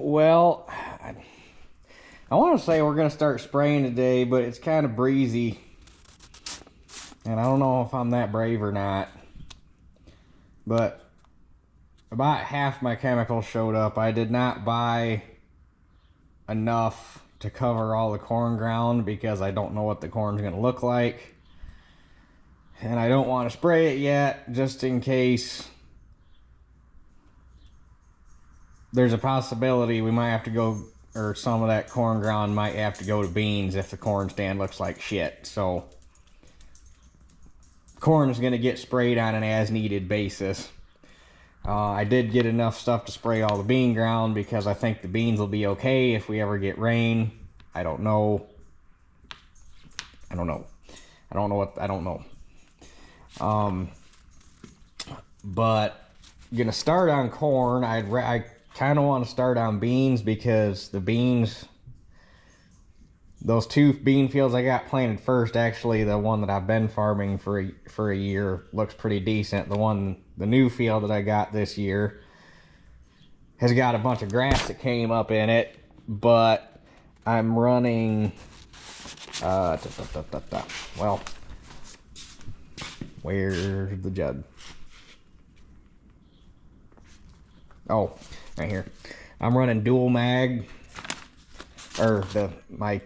Well, I want to say we're going to start spraying today, but it's kind of breezy. And I don't know if I'm that brave or not. But about half my chemicals showed up. I did not buy enough to cover all the corn ground because I don't know what the corn's going to look like. And I don't want to spray it yet, just in case there's a possibility we might have to go, or some of that corn ground might have to go to beans if the corn stand looks like shit. So corn is going to get sprayed on an as needed basis. I did get enough stuff to spray all the bean ground because I think the beans will be okay if we ever get rain. I don't know. But gonna start on corn. I kind of want to start on beans because the beans, those two bean fields I got planted first, actually the one that I've been farming for a year looks pretty decent. The new field that I got this year has got a bunch of grass that came up in it, but I'm running well, where's the jug? Oh, right here. I'm running dual mag, or my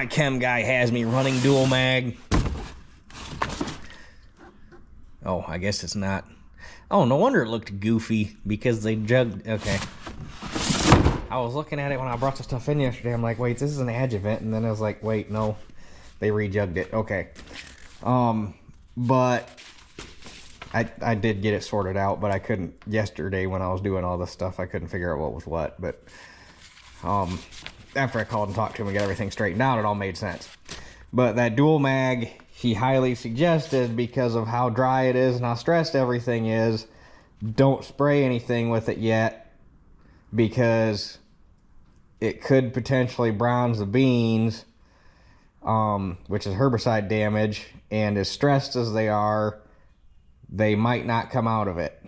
chem guy has me running dual mag. Oh, I guess it's not. Oh, no wonder it looked goofy because they jugged. Okay. I was looking at it when I brought the stuff in yesterday. I'm like, wait, this is an adjuvant, and then I was like, wait, no, they rejugged it. Okay. But I did get it sorted out, but I couldn't yesterday when I was doing all this stuff. I couldn't figure out what was what. But after I called and talked to him and got everything straightened out, it all made sense. But that dual mag, he highly suggested, because of how dry it is and how stressed everything is, don't spray anything with it yet, because it could potentially bronze the beans, which is herbicide damage, and as stressed as they are, they might not come out of it.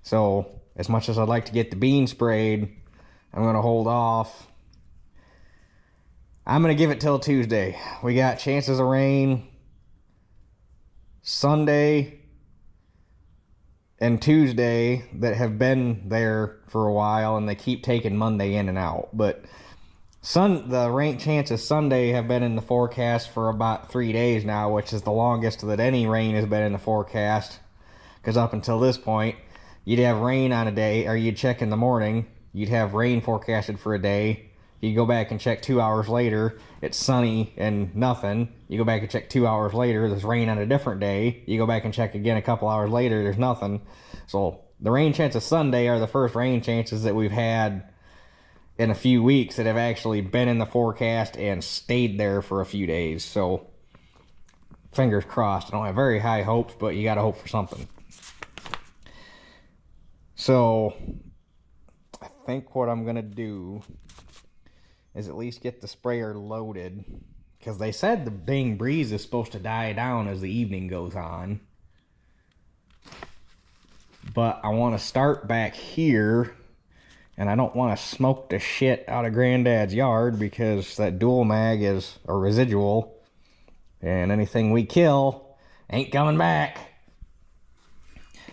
So as much as I'd like to get the bean sprayed, I'm going to hold off. I'm going to give it till Tuesday. We got chances of rain Sunday and Tuesday that have been there for a while, and they keep taking Monday in and out. But the rain chances Sunday have been in the forecast for about 3 days now, which is the longest that any rain has been in the forecast. Because up until this point, you'd have rain on a day, or you'd check in the morning, you'd have rain forecasted for a day. You go back and check 2 hours later, it's sunny and nothing. You go back and check 2 hours later, there's rain on a different day. You go back and check again a couple hours later, there's nothing. So the rain chances Sunday are the first rain chances that we've had in a few weeks that have actually been in the forecast and stayed there for a few days. So fingers crossed. I don't have very high hopes, but you gotta hope for something. So I think what I'm gonna do is at least get the sprayer loaded, because they said the dang breeze is supposed to die down as the evening goes on. But I want to start back here, and I don't want to smoke the shit out of Granddad's yard, because that dual mag is a residual, and anything we kill ain't coming back.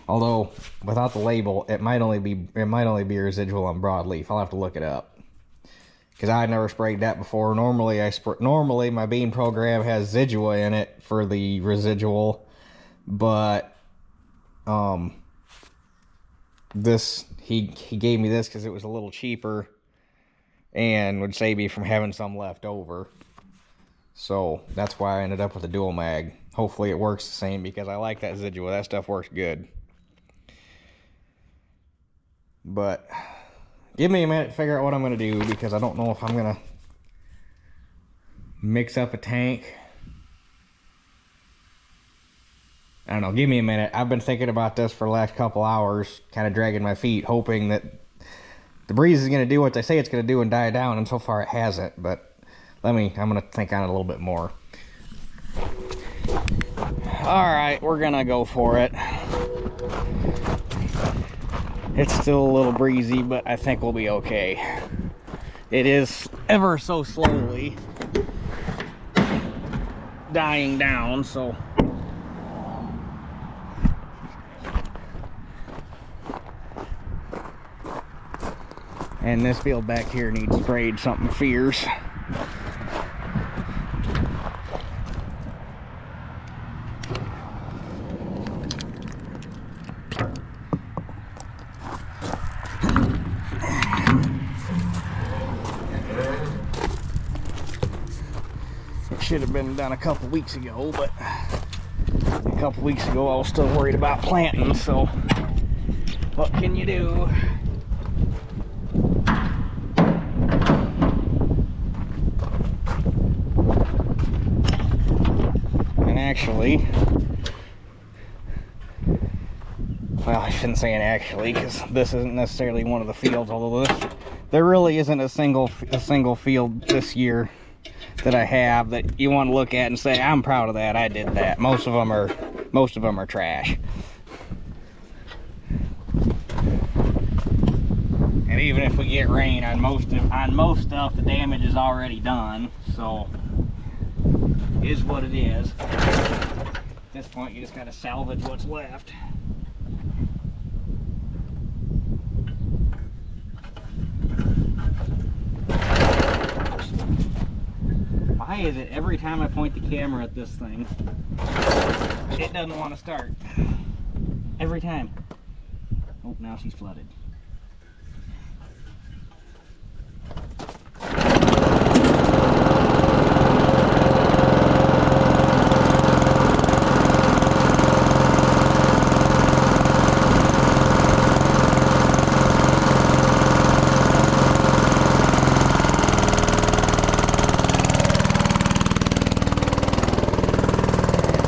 Although without the label, it might only be a residual on broadleaf. I'll have to look it up, because I never sprayed that before. Normally my bean program has Zidua in it for the residual, but this he gave me this because it was a little cheaper and would save me from having some left over. So that's why I ended up with a dual mag. Hopefully it works the same, because I like that Zidua. That stuff works good. But give me a minute to figure out what I'm going to do, because I don't know if I'm going to mix up a tank. I don't know. Give me a minute. I've been thinking about this for the last couple hours, kind of dragging my feet, hoping that the breeze is going to do what they say it's going to do and die down, and so far it hasn't. But I'm going to think on it a little bit more. All right, we're going to go for it. It's still a little breezy, but I think we'll be okay. It is ever so slowly dying down, so and this field back here needs sprayed something fierce. Should have been done a couple weeks ago, but a couple weeks ago I was still worried about planting, so what can you do? And actually, well, I shouldn't say it actually, because this isn't necessarily one of the fields, although there really isn't a single field this year that I have that you want to look at and say, I'm proud of that, I did that. Most of them are trash. And even if we get rain on most stuff, the damage is already done, so it is what it is. At this point, you just gotta salvage what's left. Why is it every time I point the camera at this thing, it doesn't want to start? Every time. Oh, now she's flooded.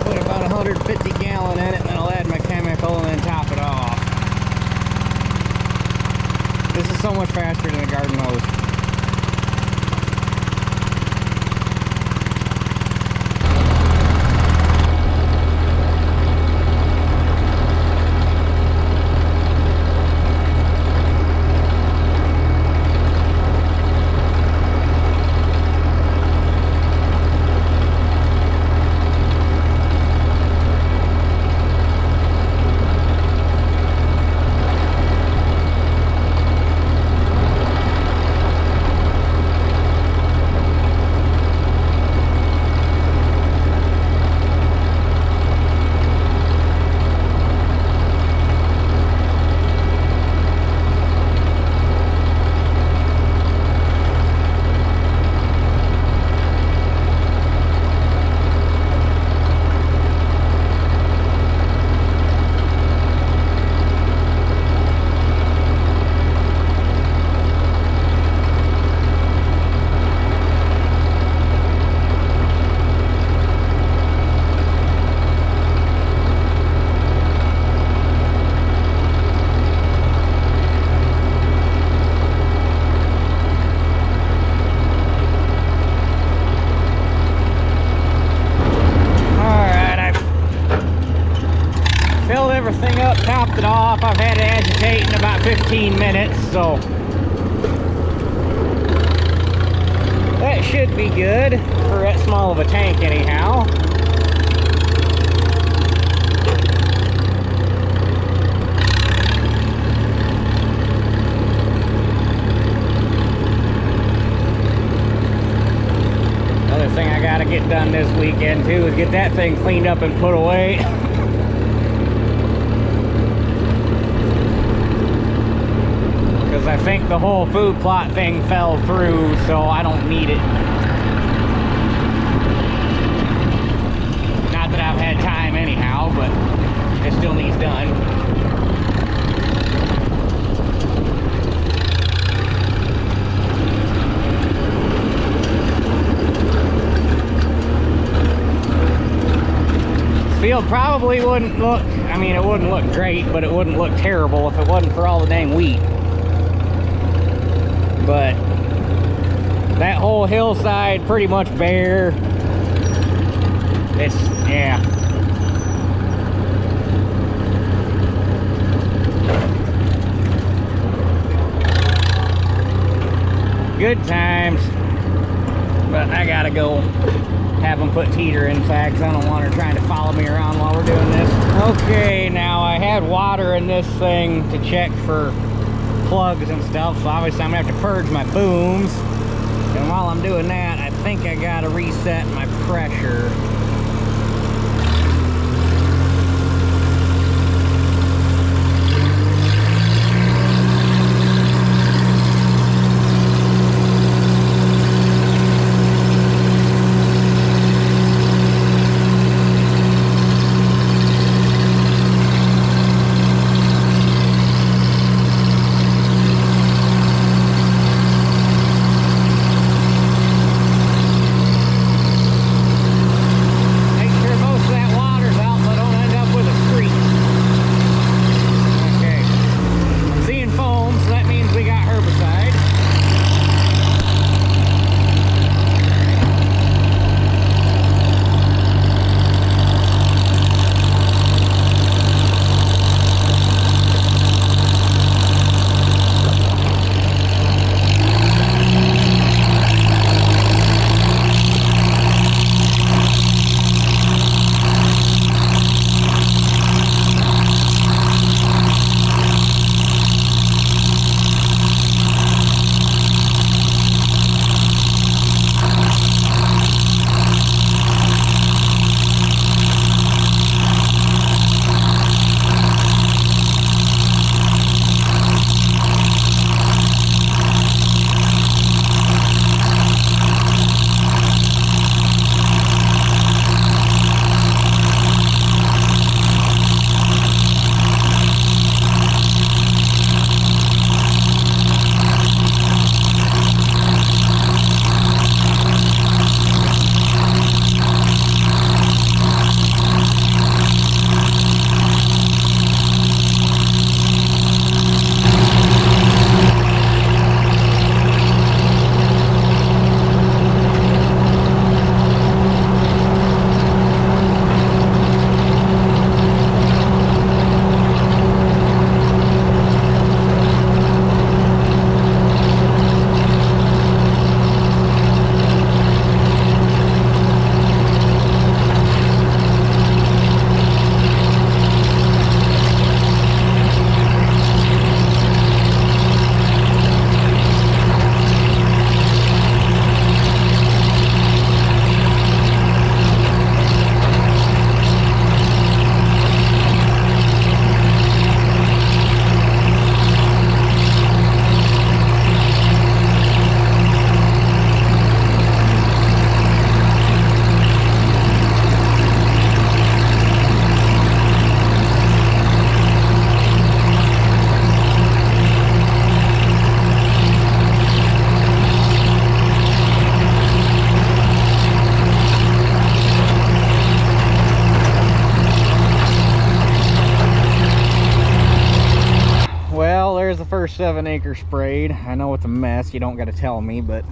Put about 150 gallon in it, and then I'll add my chemical and then top it off. This is so much faster than a garden hose. Everything up, topped it off. I've had it agitate in about 15 minutes, so that should be good for that small of a tank anyhow. Another thing I gotta get done this weekend too is get that thing cleaned up and put away. I think the whole food plot thing fell through, so I don't need it. Not that I've had time anyhow, but it still needs done. This field probably wouldn't look, I mean, it wouldn't look great, but it wouldn't look terrible if it wasn't for all the dang wheat. But that whole hillside pretty much bare. It's, yeah. good times. But I gotta go have them put Teeter inside because I don't want her trying to follow me around while we're doing this. Okay, now I had water in this thing to check for plugs and stuff, so obviously I'm gonna have to purge my booms. And while I'm doing that, I think I gotta reset my pressure. There's the first 7 acres sprayed. I know it's a mess, you don't got to tell me, but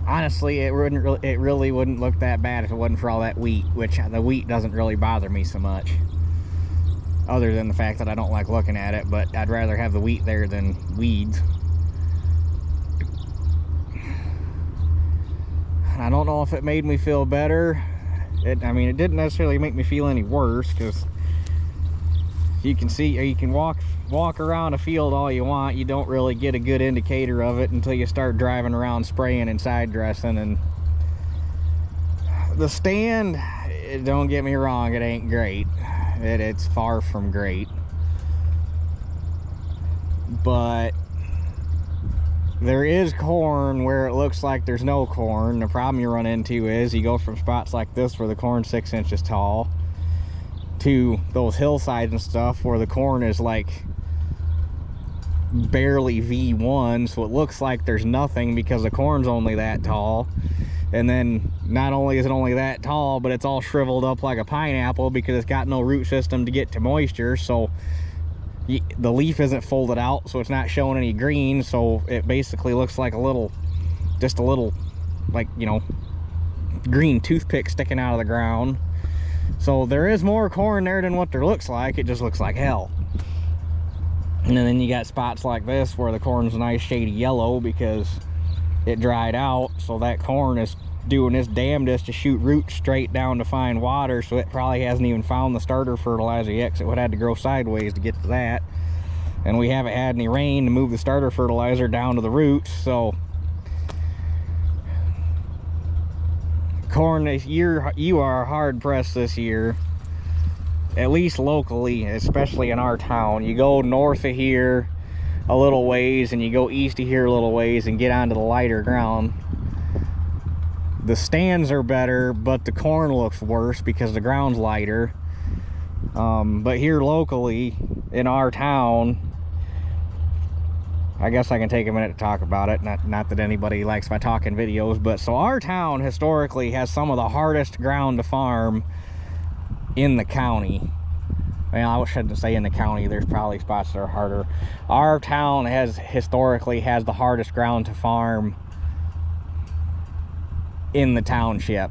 honestly it really wouldn't look that bad if it wasn't for all that wheat, which the wheat doesn't really bother me so much, other than the fact that I don't like looking at it, but I'd rather have the wheat there than weeds. I don't know if it made me feel better. I mean, it didn't necessarily make me feel any worse, because you can see, or you can walk around a field all you want, you don't really get a good indicator of it until you start driving around spraying and side dressing. And the stand, don't get me wrong, it ain't great. It's far from great, but there is corn where it looks like there's no corn. The problem you run into is you go from spots like this where the corn's 6 inches tall to those hillsides and stuff where the corn is like barely V1, so it looks like there's nothing because the corn's only that tall. And then not only is it only that tall, but it's all shriveled up like a pineapple because it's got no root system to get to moisture, so the leaf isn't folded out, so it's not showing any green, so it basically looks like just a little like, you know, green toothpick sticking out of the ground. So there is more corn there than what there looks like. It just looks like hell. And then you got spots like this where the corn's a nice shady yellow because it dried out, so that corn is doing its damnedest to shoot roots straight down to find water, so it probably hasn't even found the starter fertilizer yet, because it would have to grow sideways to get to that. And we haven't had any rain to move the starter fertilizer down to the roots, so corn this year, you are hard pressed this year, at least locally, especially in our town. You go north of here a little ways and you go east of here a little ways and get onto the lighter ground. The stands are better, but the corn looks worse because the ground's lighter. But here locally in our town, I guess I can take a minute to talk about it. Not that anybody likes my talking videos, but so our town historically has some of the hardest ground to farm in the county. Well, I shouldn't say in the county, there's probably spots that are harder. Our town historically has the hardest ground to farm in the township,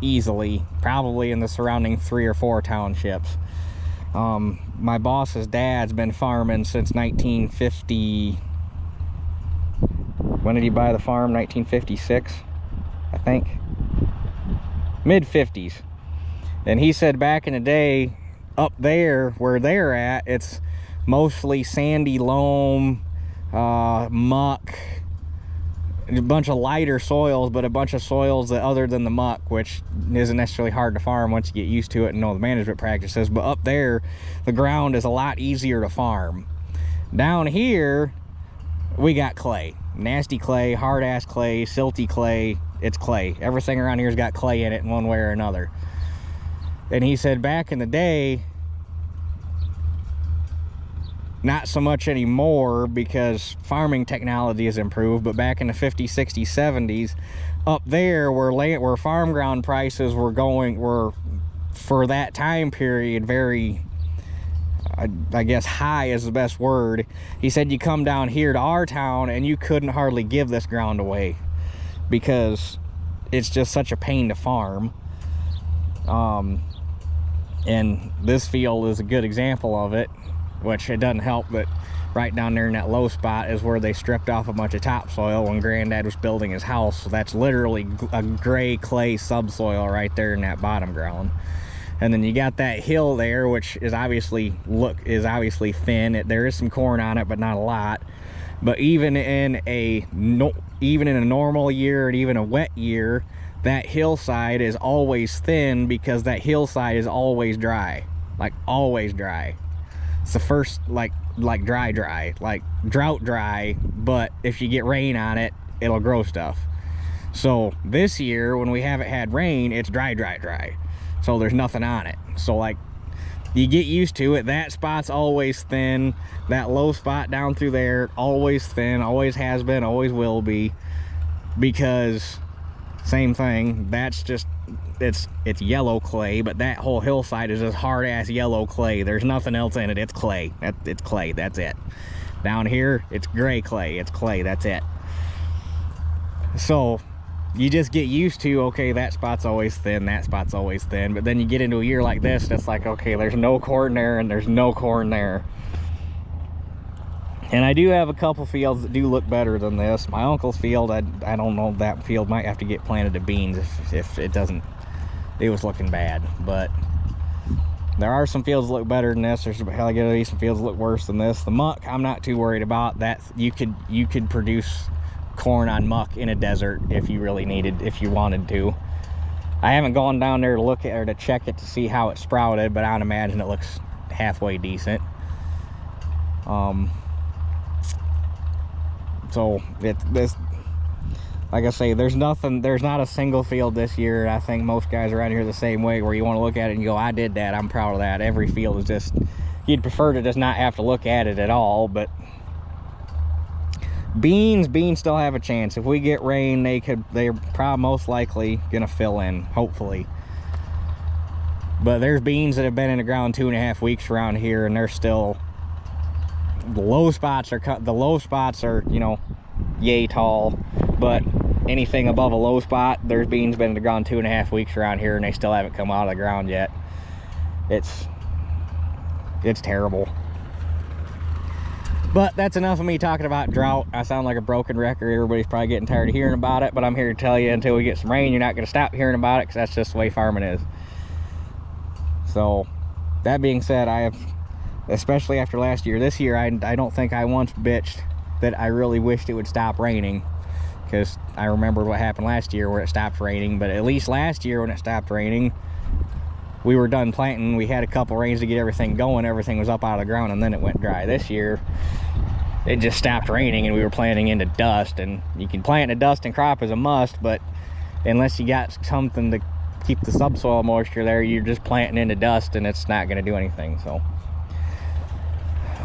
easily, probably in the surrounding 3 or 4 townships. My boss's dad's been farming since 1950. When did he buy the farm? 1956, I think. Mid-50s. And he said back in the day, up there where they're at, it's mostly sandy loam, muck, a bunch of lighter soils, but a bunch of soils that other than the muck, which isn't necessarily hard to farm once you get used to it and know the management practices. But up there, the ground is a lot easier to farm. Down here, we got clay. Nasty clay, hard ass clay, silty clay. It's clay. Everything around here's got clay in it in one way or another. And he said back in the day, not so much anymore because farming technology has improved, but back in the 50s, 60s, 70s, up there where farm ground prices were for that time period very, I guess high is the best word. He said you come down here to our town and you couldn't hardly give this ground away because it's just such a pain to farm. And this field is a good example of it, which it doesn't help that right down there in that low spot is where they stripped off a bunch of topsoil when Granddad was building his house. So that's literally a gray clay subsoil right there in that bottom ground. And then you got that hill there, which is obviously thin. There is some corn on it, but not a lot. But even in a normal year and even a wet year, that hillside is always thin because that hillside is always dry, like always dry. It's the first like dry, like drought dry, but if you get rain on it, it'll grow stuff. So this year when we haven't had rain, it's dry. So there's nothing on it. So like you get used to it. That spot's always thin. That low spot down through there, always thin, always has been, always will be, because same thing, that's just it's yellow clay, but that whole hillside is just hard ass yellow clay. There's nothing else in it. It's clay. It's clay, that's it. Down here it's gray clay. It's clay, that's it. So you just get used to, okay, that spot's always thin, that spot's always thin. But then you get into a year like this and it's like, okay, there's no corn there and there's no corn there. And I do have a couple fields that do look better than this. My uncle's field, I don't know, that field might have to get planted to beans if it doesn't, it was looking bad. But there are some fields that look better than this. There's hell, some fields that look worse than this. The muck, I'm not too worried about. That you could produce corn on muck in a desert if you really needed, if you wanted to. I haven't gone down there to look at or to check it to see how it sprouted, but I'd imagine it looks halfway decent. So this, like I say, there's not a single field this year. I think most guys around here are the same way, where you want to look at it and you go, I did that, I'm proud of that. Every field is just, you'd prefer to just not have to look at it at all. But beans still have a chance. If we get rain, they're probably most likely gonna fill in, hopefully. But there's beans that have been in the ground 2.5 weeks around here, and they're still, the low spots are, you know, yay tall. But anything above a low spot, there's beans been in the ground 2.5 weeks around here and they still haven't come out of the ground yet. It's terrible. But that's enough of me talking about drought. I sound like a broken record. Everybody's probably getting tired of hearing about it, but I'm here to tell you, until we get some rain, you're not going to stop hearing about it, because that's just the way farming is. So that being said, I have, especially after last year, this year I don't think I once bitched that I really wished it would stop raining, because I remember what happened last year where it stopped raining. But at least last year when it stopped raining, we were done planting. We had a couple rains to get everything going. Everything was up out of the ground, and then it went dry. This year, it just stopped raining, and we were planting into dust. And you can plant in a dust and crop as a must, but unless you got something to keep the subsoil moisture there, you're just planting into dust, and it's not going to do anything. So,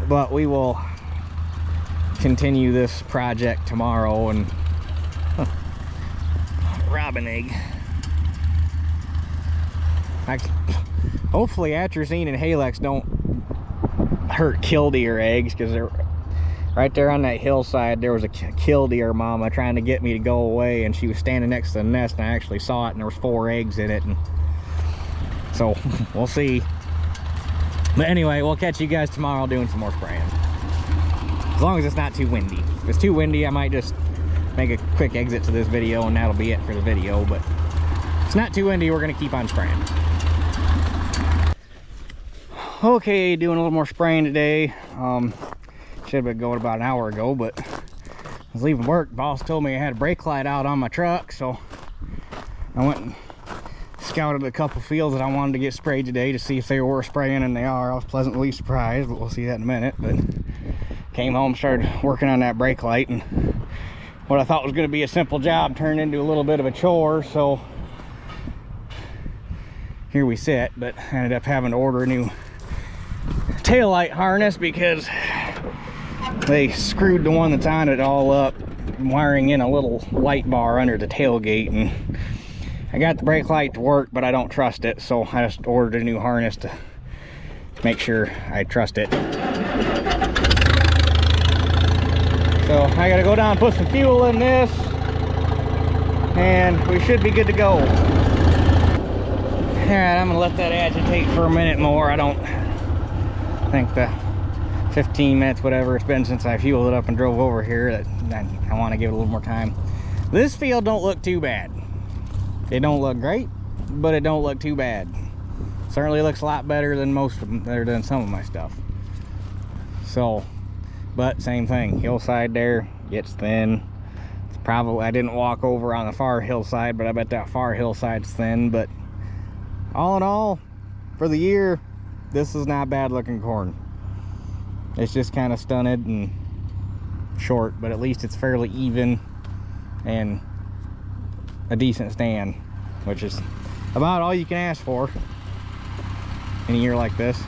but we will continue this project tomorrow. And robin egg. Hopefully atrazine and Halex don't hurt killdeer eggs, because they're right there on that hillside. There was a killdeer mama trying to get me to go away, and she was standing next to the nest, and I actually saw it, and there was 4 eggs in it. And so we'll see. But anyway, we'll catch you guys tomorrow doing some more spraying, as long as it's not too windy. If it's too windy, I might just make a quick exit to this video, and that'll be it for the video. But if it's not too windy, we're gonna keep on spraying. Okay, doing a little more spraying today. Should have been going about an hour ago, but I was leaving work. Boss told me I had a brake light out on my truck, so I went and scouted a couple fields that I wanted to get sprayed today to see if they were spraying, and they are. I was pleasantly surprised, but we'll see that in a minute. But came home, started working on that brake light, and what I thought was going to be a simple job turned into a little bit of a chore. So here we sit, but I ended up having to order a new tail light harness, because they screwed the one that's on it all up, wiring in a little light bar under the tailgate. And I got the brake light to work, but I don't trust it, so I just ordered a new harness to make sure I trust it. So I gotta go down and put some fuel in this, and we should be good to go. All right, I'm gonna let that agitate for a minute more. I don't think the 15 minutes, whatever it's been since I fueled it up and drove over here, that I want to give it a little more time. This field don't look too bad. It don't look great, but it don't look too bad. Certainly looks a lot better than most of them, better than some of my stuff. So, but same thing, hillside there gets thin. It's probably, I didn't walk over on the far hillside, but I bet that far hillside's thin. But all in all, for the year, this is not bad looking corn. It's just kind of stunted and short, but at least it's fairly even and a decent stand, which is about all you can ask for in a year like this.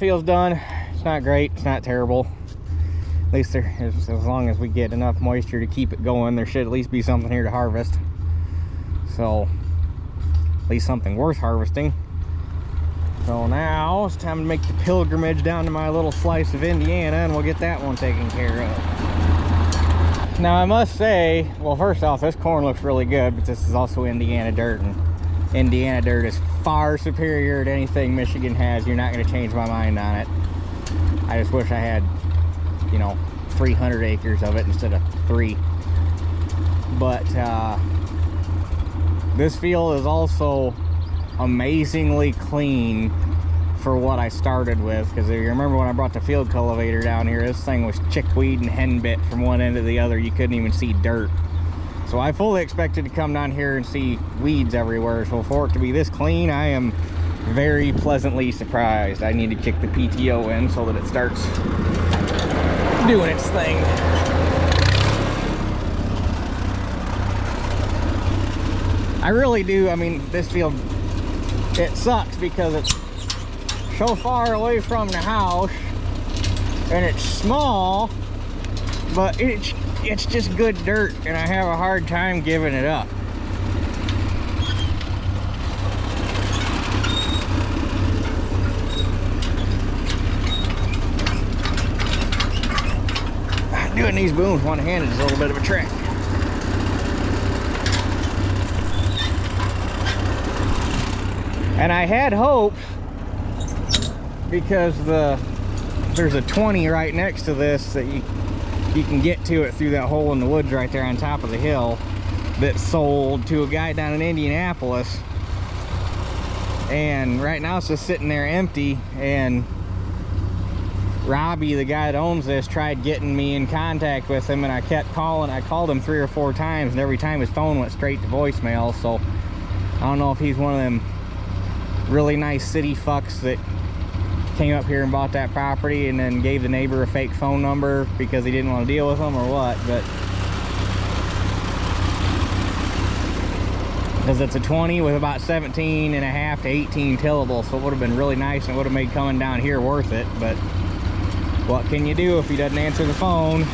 field's done. It's not great, it's not terrible. At least there, as long as we get enough moisture to keep it going, there should at least be something here to harvest. So, at least something worth harvesting. So now it's time to make the pilgrimage down to my little slice of Indiana, and we'll get that one taken care of. Now I must say, well, first off, this corn looks really good, but this is also Indiana dirt, and Indiana dirt is far superior to anything Michigan has. You're not going to change my mind on it. I just wish I had, you know, 300 acres of it instead of 3. But this field is also amazingly clean for what I started with, because if you remember when I brought the field cultivator down here, this thing was chickweed and henbit from one end to the other. You couldn't even see dirt. So I fully expected to come down here and see weeds everywhere. So for it to be this clean, I am very pleasantly surprised. I need to kick the PTO in so that it starts doing its thing. I really do. I mean, this field, it sucks because it's so far away from the house and it's small, but it's just good dirt, and I have a hard time giving it up. Doing these booms one-handed is a little bit of a trick. And I had hoped, because there's a 20 right next to this that you can get to it through that hole in the woods right there on top of the hill, that sold to a guy down in Indianapolis. And right now it's just sitting there empty, and Robbie, the guy that owns this, tried getting me in contact with him, and I kept calling. I called him 3 or 4 times, and every time his phone went straight to voicemail. So I don't know if he's one of them really nice city fucks that came up here and bought that property and then gave the neighbor a fake phone number because he didn't want to deal with them, or what. But because it's a 20 with about 17 and a half to 18 tillable, so it would have been really nice and it would have made coming down here worth it. But what can you do if he doesn't answer the phone?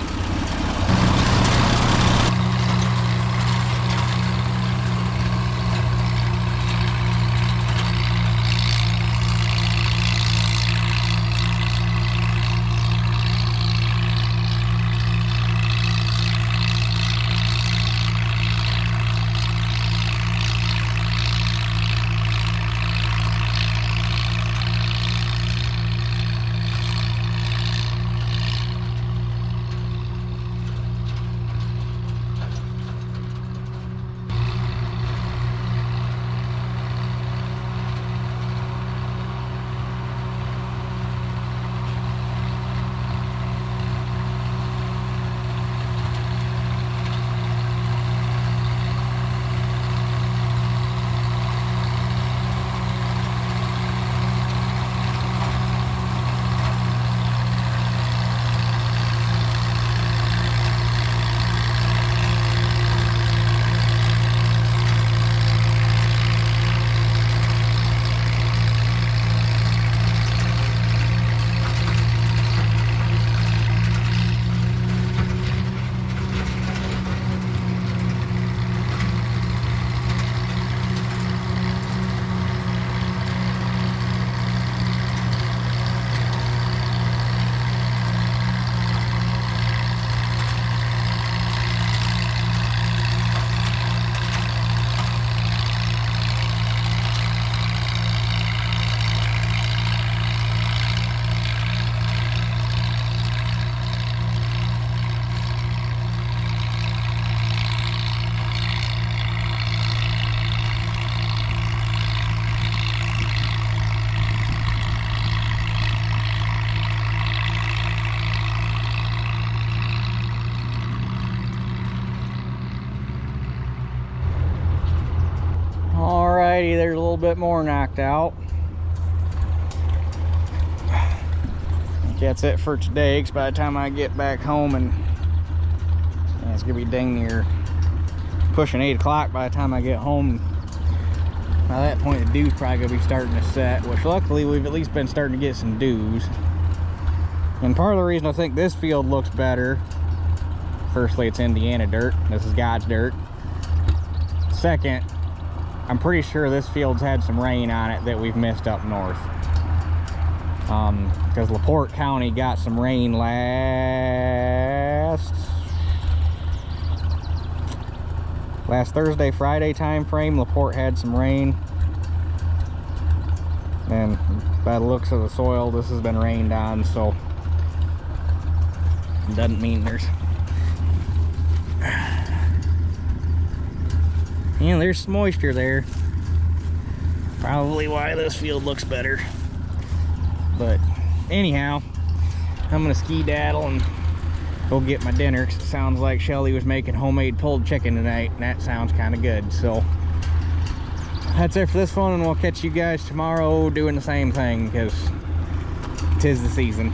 Alrighty, there's a little bit more knocked out. I think that's it for today, because by the time I get back home, and it's gonna be dang near pushing 8 o'clock by the time I get home, By that point, the dew's probably gonna be starting to set, which luckily we've at least been starting to get some dews. And part of the reason I think this field looks better, firstly, it's Indiana dirt. This is God's dirt. Second, I'm pretty sure this field's had some rain on it that we've missed up north. Because LaPorte County got some rain last Thursday, Friday time frame. LaPorte had some rain, and by the looks of the soil, this has been rained on, so it doesn't mean there's there's some moisture there. Probably why this field looks better. But anyhow, I'm gonna skedaddle and go get my dinner, because it sounds like Shelly was making homemade pulled chicken tonight, and that sounds kind of good. So that's it for this one, and we'll catch you guys tomorrow doing the same thing, because 'tis the season.